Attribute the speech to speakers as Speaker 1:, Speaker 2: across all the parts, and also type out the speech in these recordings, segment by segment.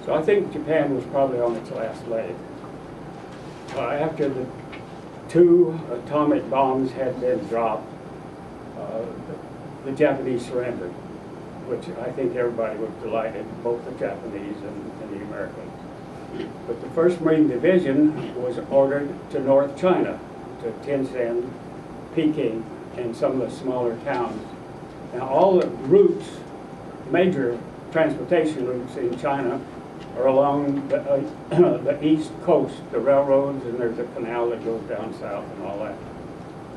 Speaker 1: So I think Japan was probably on its last leg. After the 2 atomic bombs had been dropped, the Japanese surrendered, which I think everybody was delighted, both the Japanese and the Americans. But the 1st Marine Division was ordered to North China, to Tientsin, Peking, and some of the smaller towns. Now all the routes, major transportation routes in China, are along the east coast, the railroads, and there's a canal that goes down south and all that.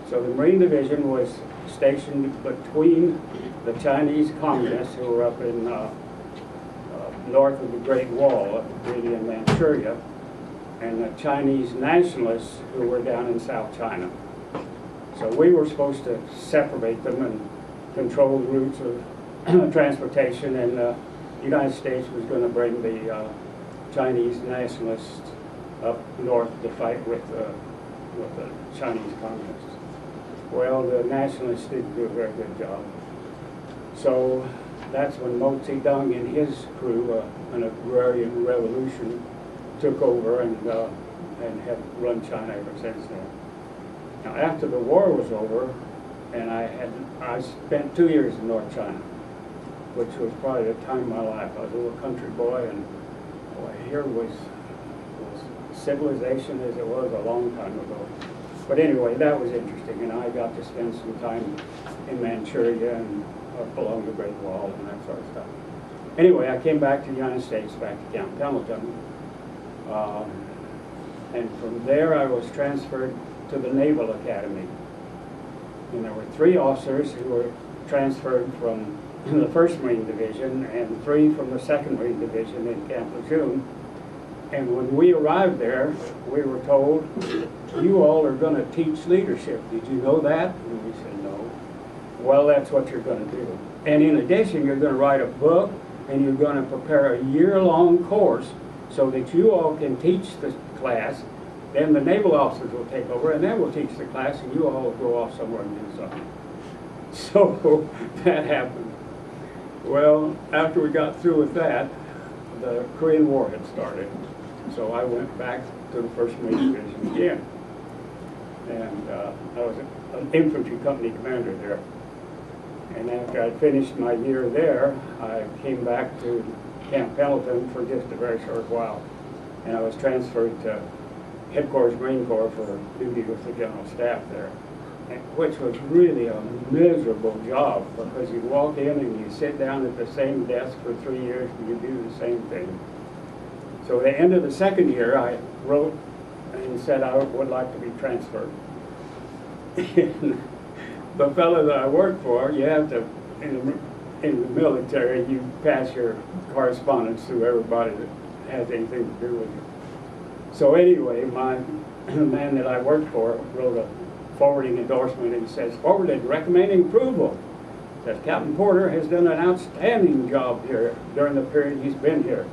Speaker 1: So the Marine Division was stationed between the Chinese communists who were up in north of the Great Wall, really in Manchuria, and the Chinese nationalists who were down in South China. So we were supposed to separate them and control the routes of transportation, and the United States was going to bring the Chinese nationalists up north to fight with the Chinese communists. Well, the nationalists didn't do a very good job. So that's when Mao Zedong and his crew, an agrarian revolution, took over and have run China ever since then. Now, after the war was over, and I spent 2 years in North China, which was probably the time of my life. I was a little country boy, and boy, here was civilization as it was a long time ago. But anyway, that was interesting, and I got to spend some time in Manchuria and up along the Great Wall and that sort of stuff. Anyway, I came back to the United States, back to Camp Pendleton, and from there I was transferred to the Naval Academy. And there were 3 officers who were transferred from the 1st Marine Division and 3 from the 2nd Marine Division in Camp Lejeune. And when we arrived there, we were told, you all are going to teach leadership. Did you know that? And we said, no. Well, that's what you're going to do. And in addition, you're going to write a book, and you're going to prepare a year-long course so that you all can teach the class. Then the naval officers will take over, and then we'll teach the class, and you all will go off somewhere and do something. So that happened. Well, after we got through with that, the Korean War had started. So I went back to the 1st Marine Division again. And I was an infantry company commander there. And after I finished my year there, I came back to Camp Pendleton for just a very short while. And I was transferred to Headquarters Marine Corps for duty with the General Staff there, which was really a miserable job because you walk in and you sit down at the same desk for 3 years and you do the same thing. So at the end of the 2nd year, I wrote and said I would like to be transferred. The fellow that I worked for, you have to, in the military, you pass your correspondence to everybody that has anything to do with you. So anyway, my man that I worked for wrote a forwarding endorsement and says, forwarded recommending approval. Says Captain Porter has done an outstanding job here during the period he's been here.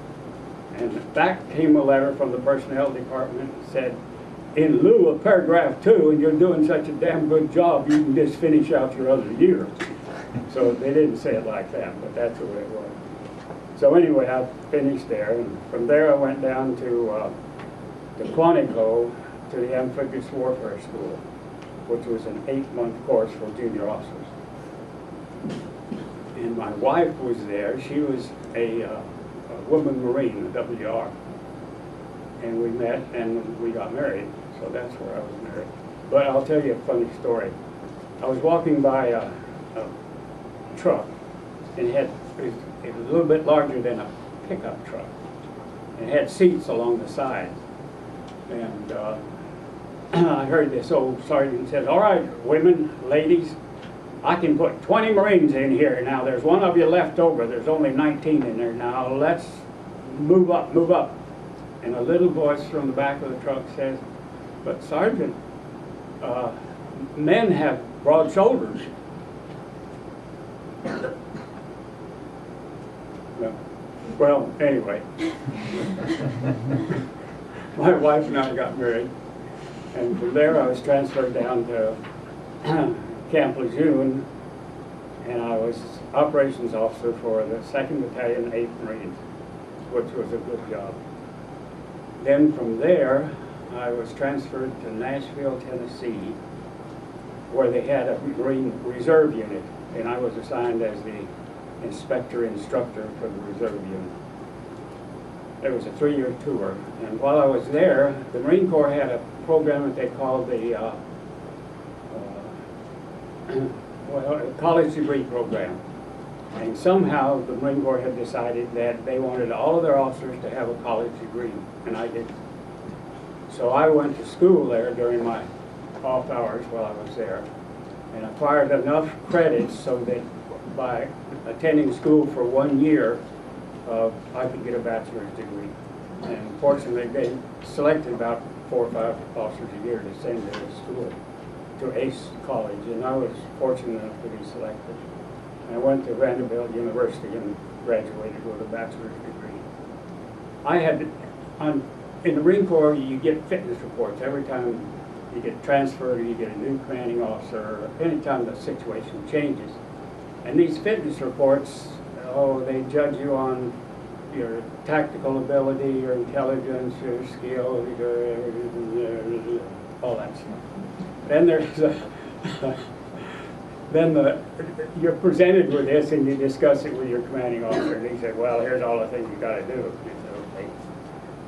Speaker 1: And back came a letter from the personnel department that said, in lieu of paragraph 2, and you're doing such a damn good job, you can just finish out your other year. So they didn't say it like that, but that's the way it was. So anyway, I finished there, and from there I went down to Quantico to the Amphibious Warfare School, which was an 8-month course for junior officers. And my wife was there. She was a woman Marine, a WR. And we met and we got married, so that's where I was married. But I'll tell you a funny story. I was walking by a truck, and it was a little bit larger than a pickup truck. It had seats along the sides. And I heard this old sergeant said, all right, women, ladies, I can put 20 Marines in here. Now, there's one of you left over. There's only 19 in there. Now, let's move up, move up. And a little voice from the back of the truck says, but Sergeant, men have broad shoulders. Well, anyway, my wife and I got married, and from there I was transferred down to Camp Lejeune, and I was operations officer for the 2nd Battalion, 8th Marines. which was a good job. Then from there, I was transferred to Nashville, Tennessee, where they had a Marine Reserve unit, and I was assigned as the instructor for the reserve unit. It was a 3-year tour, and while I was there, the Marine Corps had a program that they called the a college degree program. And somehow the Marine Corps had decided that they wanted all of their officers to have a college degree, and I didn't. So I went to school there during my off hours while I was there, and acquired enough credits so that by attending school for 1 year, I could get a bachelor's degree. And fortunately, they selected about 4 or 5 officers a year to send to school, to ACE College, and I was fortunate enough to be selected. I went to Vanderbilt University and graduated with a bachelor's degree. I had, in the Marine Corps, you get fitness reports every time you get transferred or you get a new commanding officer, or anytime the situation changes. And these fitness reports, they judge you on your tactical ability, your intelligence, your skill, all that stuff. Then there's you're presented with this and you discuss it with your commanding officer, and he said, well, here's all the things you got to do. You said, okay.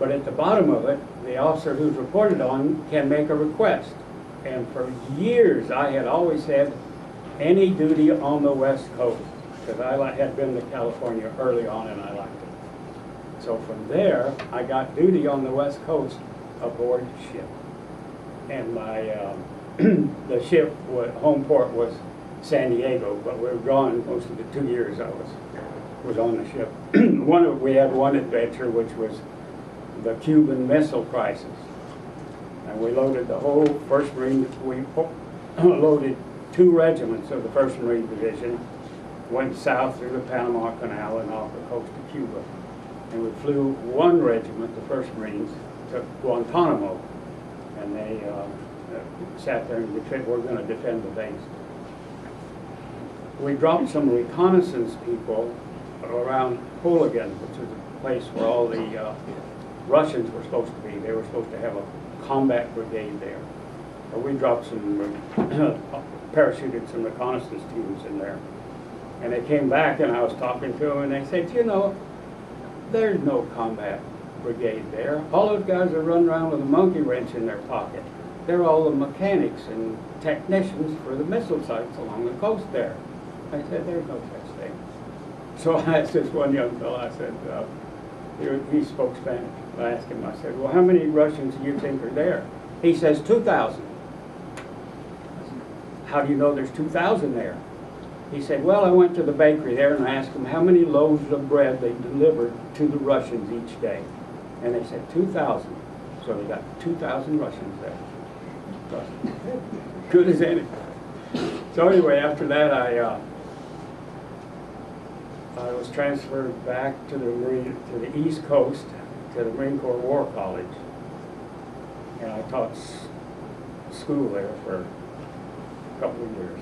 Speaker 1: But at the bottom of it, the officer who's reported on can make a request. And for years, I had always said, any duty on the West Coast, because I had been to California early on and I liked it. So from there, I got duty on the West Coast aboard ship. And my the ship, home port was San Diego, but we were gone most of the 2 years I was on the ship. We had one adventure, which was the Cuban Missile Crisis. And we loaded the whole 1st Marine, we loaded 2 regiments of the 1st Marine Division, went south through the Panama Canal and off the coast of Cuba. And we flew 1 regiment, the 1st Marines, to Guantanamo. And they sat there and were going to defend the base. We dropped some reconnaissance people around Hooligan, which is a place where all the Russians were supposed to be. They were supposed to have a combat brigade there. But we dropped some, parachuted some reconnaissance teams in there. And they came back and I was talking to them and they said, you know, there's no combat brigade there. All those guys are running around with a monkey wrench in their pocket. They're all the mechanics and technicians for the missile sites along the coast there. I said, there's no such thing. So I asked this one young fellow, I said, he spoke Spanish. I asked him, I said, well, how many Russians do you think are there? He says, 2,000. How do you know there's 2,000 there? He said, well, I went to the bakery there and I asked them how many loaves of bread they delivered to the Russians each day. And they said 2,000. So they got 2,000 Russians there. Good as any. So anyway, after that, I was transferred back to the East Coast, to the Marine Corps War College. And I taught school there for a couple of years.